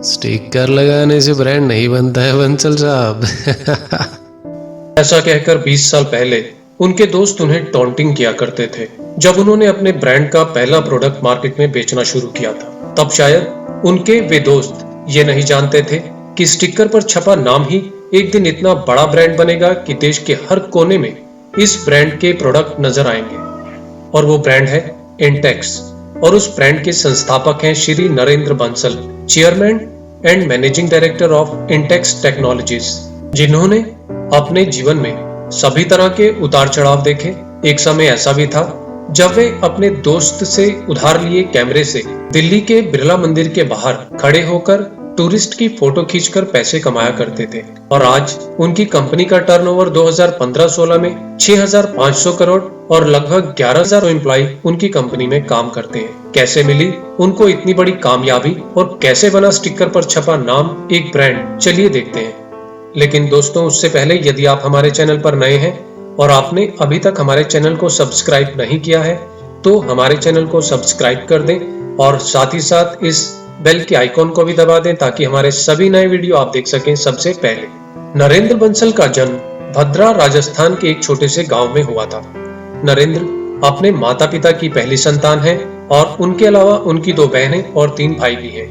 Sticker लगाने से brand नहीं बनता है बंसल साहब। ऐसा कहकर 20 साल पहले उनके दोस्त उन्हें टॉन्टिंग किया करते थे जब उन्होंने अपने ब्रांड का पहला प्रोडक्ट मार्केट में बेचना शुरू किया था। तब शायद उनके वे दोस्त ये नहीं जानते थे कि स्टिकर पर छपा नाम ही एक दिन इतना बड़ा ब्रांड बनेगा कि देश के हर कोने में इस ब्रांड के प्रोडक्ट नजर आएंगे। और वो ब्रांड है इंटेक्स और उस ब्रांड के संस्थापक हैं Shri Narendra Bansal, chairman and managing director of Intex technologies, जिन्होंने अपने जीवन में सभी तरह के उतार चढ़ाव देखे। एक समय ऐसा भी था जब वे अपने दोस्त से उधार लिए कैमरे से दिल्ली के बिरला मंदिर के बाहर खड़े होकर टूरिस्ट की फोटो खींचकर पैसे कमाया करते थे। और आज उनकी कंपनी का टर्नओवर 2015-16 में 6,500 करोड़ और लगभग 11,000 एम्प्लॉय उनकी कंपनी में काम करते हैं। कैसे मिली उनको इतनी बड़ी कामयाबी और कैसे बना स्टिकर पर छपा नाम एक ब्रांड, चलिए देखते हैं। लेकिन दोस्तों, उससे पहले यदि आप हमारे चैनल पर नए हैं और आपने अभी तक हमारे चैनल को सब्सक्राइब नहीं किया है तो हमारे चैनल को सब्सक्राइब कर दें और साथ ही साथ इस बेल के आइकॉन को भी दबा दें ताकि हमारे सभी नए वीडियो आप देख सकें सबसे पहले। नरेंद्र बंसल का जन्म भद्रा, राजस्थान के एक छोटे से गांव में हुआ था। नरेंद्र अपने माता पिता की पहली संतान है और उनके अलावा उनकी 2 बहनें और 3 भाई भी हैं।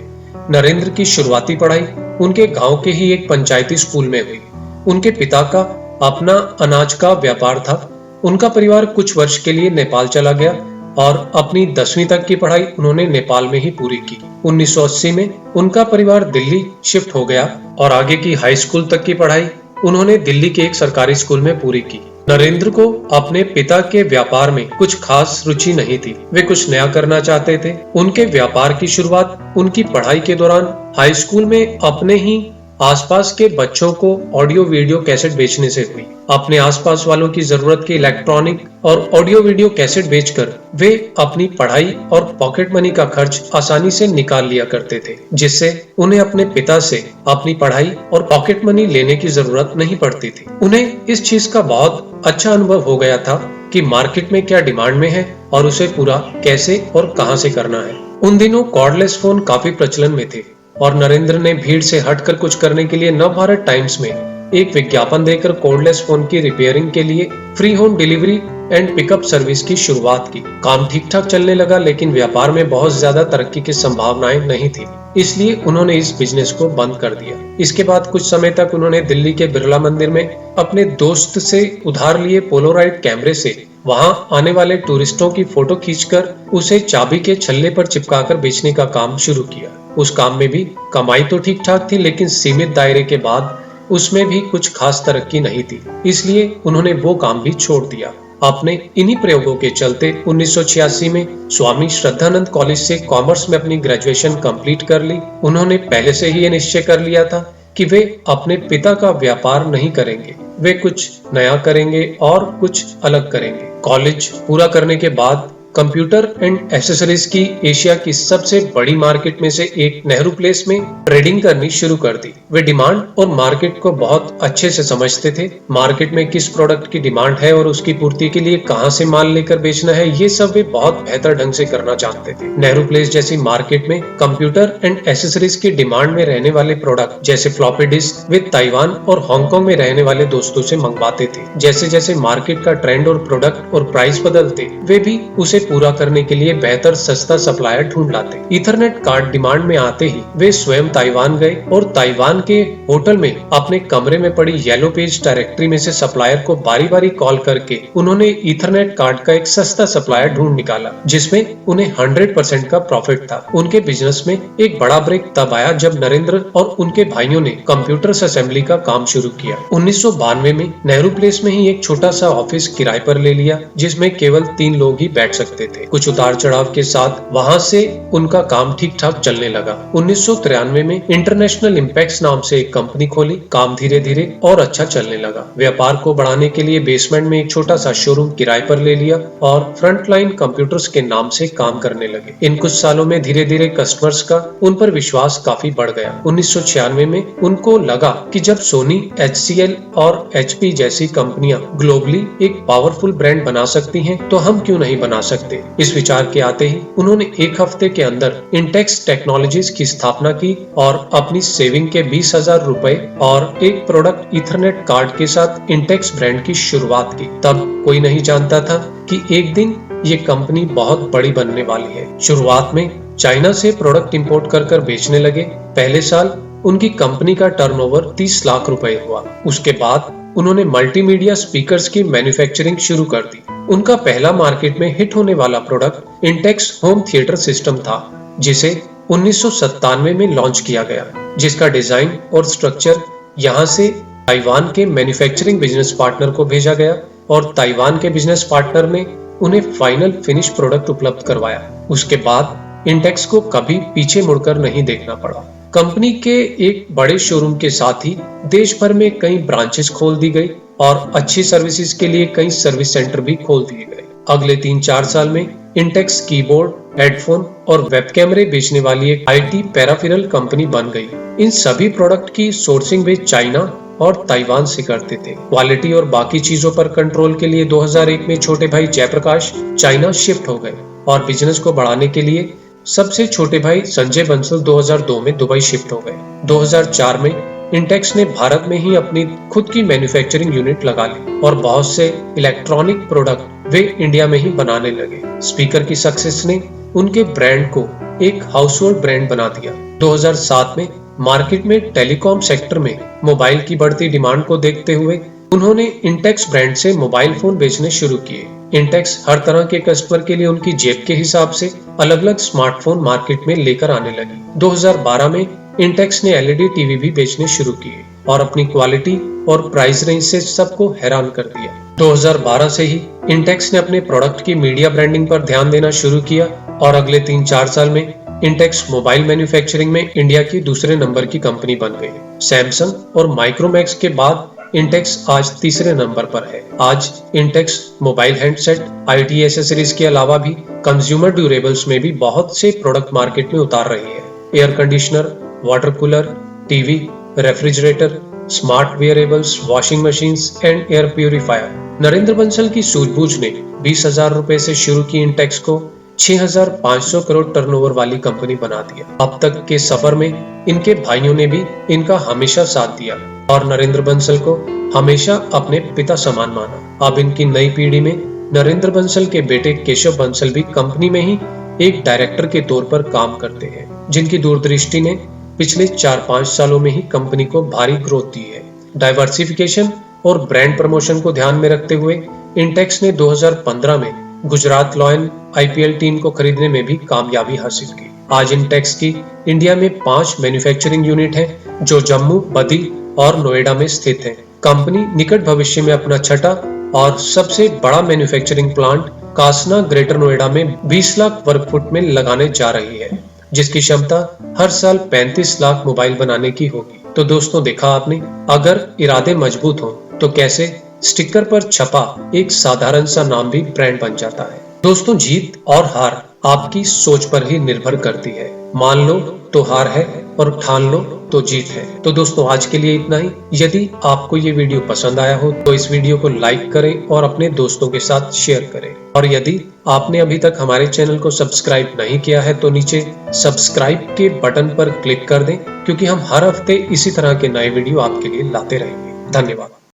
नरेंद्र की शुरुआती पढ़ाई उनके गांव के ही एक पंचायती स्कूल में हुई। उनके पिता का अपना अनाज का व्यापार था। उनका परिवार कुछ वर्ष के लिए नेपाल चला गया और अपनी 10वीं तक की पढ़ाई उन्होंने नेपाल में ही पूरी की। 1980 में उनका परिवार दिल्ली शिफ्ट हो गया और आगे की हाई स्कूल तक की पढ़ाई उन्होंने दिल्ली के एक सरकारी स्कूल में पूरी की। नरेंद्र को अपने पिता के व्यापार में कुछ खास रुचि नहीं थी। वे कुछ नया करना चाहते थे। उनके व्यापार की शुरुआत उनकी पढ़ाई के दौरान हाई स्कूल में अपने ही आसपास के बच्चों को ऑडियो वीडियो कैसेट बेचने से हुई। अपने आसपास वालों की जरूरत के इलेक्ट्रॉनिक और ऑडियो वीडियो कैसेट बेचकर वे अपनी पढ़ाई और पॉकेट मनी का खर्च आसानी से निकाल लिया करते थे, जिससे उन्हें अपने पिता से अपनी पढ़ाई और पॉकेट मनी लेने की जरूरत नहीं पड़ती थी। उन्हें इस चीज का बहुत अच्छा अनुभव हो गया था कि मार्केट में क्या डिमांड में है और उसे पूरा कैसे और कहां से करना है। उन दिनों कॉर्डलेस फोन काफी प्रचलन में थे और नरेंद्र ने भीड़ से हटकर कुछ करने के लिए नवभारत टाइम्स में एक विज्ञापन देकर कॉर्डलेस फोन की रिपेयरिंग के लिए free home delivery and pickup service की शुरुआत की। काम ठीक ठाक चलने लगा, लेकिन व्यापार में बहुत ज्यादा तरक्की की संभावनाएं नहीं थी, इसलिए उन्होंने इस बिजनेस को बंद कर दिया। इसके बाद कुछ समय तक उन्होंने दिल्ली के बिरला मंदिर में अपने दोस्त से उधार लिए पोलोराइड कैमरे से वहां आने वाले टूरिस्टों की फोटो खींचकर उसे चाबी के छल्ले पर चिपकाकर बेचने का काम शुरू किया। उस काम में भी कमाई तो ठीक ठाक थी, लेकिन सीमित दायरे के बाद उसमें भी कुछ खास तरक्की नहीं थी, इसलिए उन्होंने वो काम भी छोड़ दिया। अपने इन्हीं प्रयोगों के चलते 1986 में स्वामी श्रद्धानंद कॉलेज से कॉमर्स में अपनी ग्रेजुएशन कंप्लीट कर ली। उन्होंने पहले से ही ये निश्चय कर लिया था कि वे अपने पिता का व्यापार नहीं करेंगे, वे कुछ नया करेंगे और कुछ अलग करेंगे। कॉलेज पूरा करने के बाद कंप्यूटर एंड एसेसरीज की एशिया की सबसे बड़ी मार्केट में से एक नेहरू प्लेस में ट्रेडिंग करनी शुरू कर दी। वे डिमांड और मार्केट को बहुत अच्छे से समझते थे। मार्केट में किस प्रोडक्ट की डिमांड है और उसकी पूर्ति के लिए कहां से माल लेकर बेचना है, ये सब वे बहुत बेहतर ढंग से करना जानते थे। नेहरू प्लेस जैसी मार्केट में कंप्यूटर एंड एसेसरीज की डिमांड में रहने वाले प्रोडक्ट जैसे फ्लॉपी डिस्क वे ताइवान और हांगकांग में रहने वाले दोस्तों से मंगवाते थे। जैसे जैसे मार्केट का ट्रेंड और प्रोडक्ट और प्राइस बदलते, वे भी उसे पूरा करने के लिए बेहतर सस्ता सप्लायर ढूंढ लाते। ईथरनेट कार्ड डिमांड में आते ही वे स्वयं ताइवान गए और ताइवान के होटल में अपने कमरे में पड़ी येलो पेज डायरेक्टरी में से सप्लायर को बारी बारी कॉल करके उन्होंने ईथरनेट कार्ड का एक सस्ता सप्लायर ढूंढ निकाला, जिसमें उन्हें 100% का प्रॉफिट था। उनके बिजनेस में एक बड़ा ब्रेक तब आया जब नरेंद्र और उनके भाइयों ने कंप्यूटर असेंबली का काम शुरू किया। 1992 में नेहरू प्लेस में ही एक छोटा सा ऑफिस किराए पर ले लिया, जिसमें केवल 3 लोग ही बैठ सकते थे। कुछ उतार चढ़ाव के साथ वहां से उनका काम ठीक ठाक चलने लगा। 1993 में इंटरनेशनल इम्पैक्ट्स नाम से एक कंपनी खोली। काम धीरे धीरे और अच्छा चलने लगा। व्यापार को बढ़ाने के लिए बेसमेंट में एक छोटा सा शोरूम किराए पर ले लिया और फ्रंटलाइन कंप्यूटर्स के नाम से काम करने लगे। इन कुछ सालों में धीरे धीरे कस्टमर्स का उन पर विश्वास काफी बढ़ गया। 1996 में उनको लगा कि जब सोनी, HCL और HP जैसी कंपनियां ग्लोबली एक पावरफुल ब्रांड बना सकती हैं, तो हम क्यों नहीं बना सकते। सकते। इस विचार के आते ही उन्होंने एक हफ्ते के अंदर इंटेक्स टेक्नोलॉजीज की स्थापना की और अपनी सेविंग के 20,000 रुपए और एक प्रोडक्ट ईथरनेट कार्ड के साथ इंटेक्स ब्रांड की शुरुआत की। तब कोई नहीं जानता था कि एक दिन ये कंपनी बहुत बड़ी बनने वाली है। शुरुआत में चाइना से प्रोडक्ट इंपोर्ट कर बेचने लगे। पहले साल उनकी कंपनी का टर्नओवर 30 लाख रुपए हुआ। उसके बाद उन्होंने मल्टीमीडिया स्पीकर्स की मैन्युफैक्चरिंग शुरू कर दी। उनका पहला मार्केट में हिट होने वाला product Intex home theatre system था, जिसे 1997 में लॉन्च किया गया, जिसका डिजाइन और स्ट्रक्चर यहाँ से ताइवान के मैन्युफैक्चरिंग बिजनेस पार्टनर को भेजा गया और ताइवान के बिजनेस पार्टनर ने उन्हें फाइनल फिनिश प्रोडक्ट उपलब्ध करवाया। उसके बाद इंटेक्स को कभी पीछे मुड़कर नहीं देखना पड़ा। कंपनी के एक बड़े शोरूम के साथ ही देश भर में कई ब्रांचेस खोल दी गई और अच्छी सर्विसेज के लिए कई सर्विस सेंटर भी खोल दिए गए। अगले 3-4 साल में इंटेक्स कीबोर्ड, हेडफोन और वेब कैमरे बेचने वाली एक आईटी पैराफिरल कंपनी बन गई। इन सभी प्रोडक्ट की सोर्सिंग वे चाइना और ताइवान से करते थे। क्वालिटी और बाकी चीजों पर कंट्रोल के लिए 2001 में छोटे भाई जयप्रकाश चाइना शिफ्ट हो गए और बिजनेस को बढ़ाने के लिए सबसे छोटे भाई संजय बंसल 2002 में दुबई शिफ्ट हो गए। 2004 में इंटेक्स ने भारत में ही अपनी खुद की मैन्युफैक्चरिंग यूनिट लगा ली और बहुत से इलेक्ट्रॉनिक प्रोडक्ट वे इंडिया में ही बनाने लगे। स्पीकर की सक्सेस ने उनके ब्रांड को एक हाउसहोल्ड ब्रांड बना दिया। 2007 में मार्केट में टेलीकॉम सेक्टर में मोबाइल की बढ़ती डिमांड को देखते हुए उन्होंने इंटेक्स ब्रांड से मोबाइल फोन बेचने शुरू किए। इंटेक्स हर तरह के कस्टमर के लिए उनकी जेब के हिसाब से अलग अलग स्मार्टफोन मार्केट में लेकर आने लगी। 2012 में इंटेक्स ने एलईडी टीवी भी बेचने शुरू किए और अपनी क्वालिटी और प्राइस रेंज से सबको हैरान कर दिया। 2012 से ही इंटेक्स ने अपने प्रोडक्ट की मीडिया ब्रांडिंग पर ध्यान देना शुरू किया और अगले 3-4 साल में इंटेक्स मोबाइल मैन्युफैक्चरिंग में इंडिया की दूसरे नंबर की कंपनी बन गई। सैमसंग और माइक्रोमैक्स के बाद इंटेक्स आज तीसरे नंबर पर है। आज Intex mobile handset, IT accessories के अलावा भी कंज्यूमर ड्यूरेबल्स में भी बहुत से प्रोडक्ट मार्केट में उतार रही है। Air conditioner, water cooler, TV, refrigerator, smart wearables, washing machines and air purifier. Narendra Bansal की सूझबूझ ने 20,000 रुपए से शुरू की इंटेक्स को 6,500 करोड़ टर्नओवर वाली कंपनी बना दिया। अब तक के सफर में इनके भाइयों ने भी इनका हमेशा साथ दिया और नरेंद्र बंसल को हमेशा अपने पिता समान माना। अब इनकी नई पीढ़ी में नरेंद्र बंसल के बेटे केशव बंसल भी कंपनी में ही एक डायरेक्टर के तौर पर काम करते हैं, जिनकी दूरदृष्टि ने पिछले 4-5 सालों में ही कंपनी को भारी ग्रोथ दी है। डाइवर्सिफिकेशन और ब्रांड प्रमोशन को ध्यान में रखते हुए इंटेक्स ने 2015 में गुजरात लॉयन आईपीएल टीम को खरीदने में भी कामयाबी हासिल की। आज इंटेक्स की इंडिया में 5 मैन्युफैक्चरिंग यूनिट हैं, जो जम्मू, बदी और नोएडा में स्थित हैं। कंपनी निकट भविष्य में अपना छठा और सबसे बड़ा manufacturing plant Kasna greater Noida में 20 लाख वर्ग फुट में लगाने जा रही है, जिसकी क्षमता हर साल 35 लाख मोबाइल बनाने की होगी। तो दोस्तों, देखा आपने, अगर इरादे मजबूत हो तो कैसे स्टिकर पर छपा एक साधारण सा नाम भी ब्रांड बन जाता है। दोस्तों, जीत और हार आपकी सोच पर ही निर्भर करती है। मान लो तो हार है और ठान लो तो जीत है। तो दोस्तों, आज के लिए इतना ही। यदि आपको ये वीडियो पसंद आया हो तो इस वीडियो को लाइक करें और अपने दोस्तों के साथ शेयर करें। और यदि आपने अभी तक हमारे चैनल को सब्सक्राइब नहीं किया है तो नीचे सब्सक्राइब के बटन पर क्लिक कर दें, क्योंकि हम हर हफ्ते इसी तरह के नए वीडियो आपके लिए लाते रहेंगे। धन्यवाद।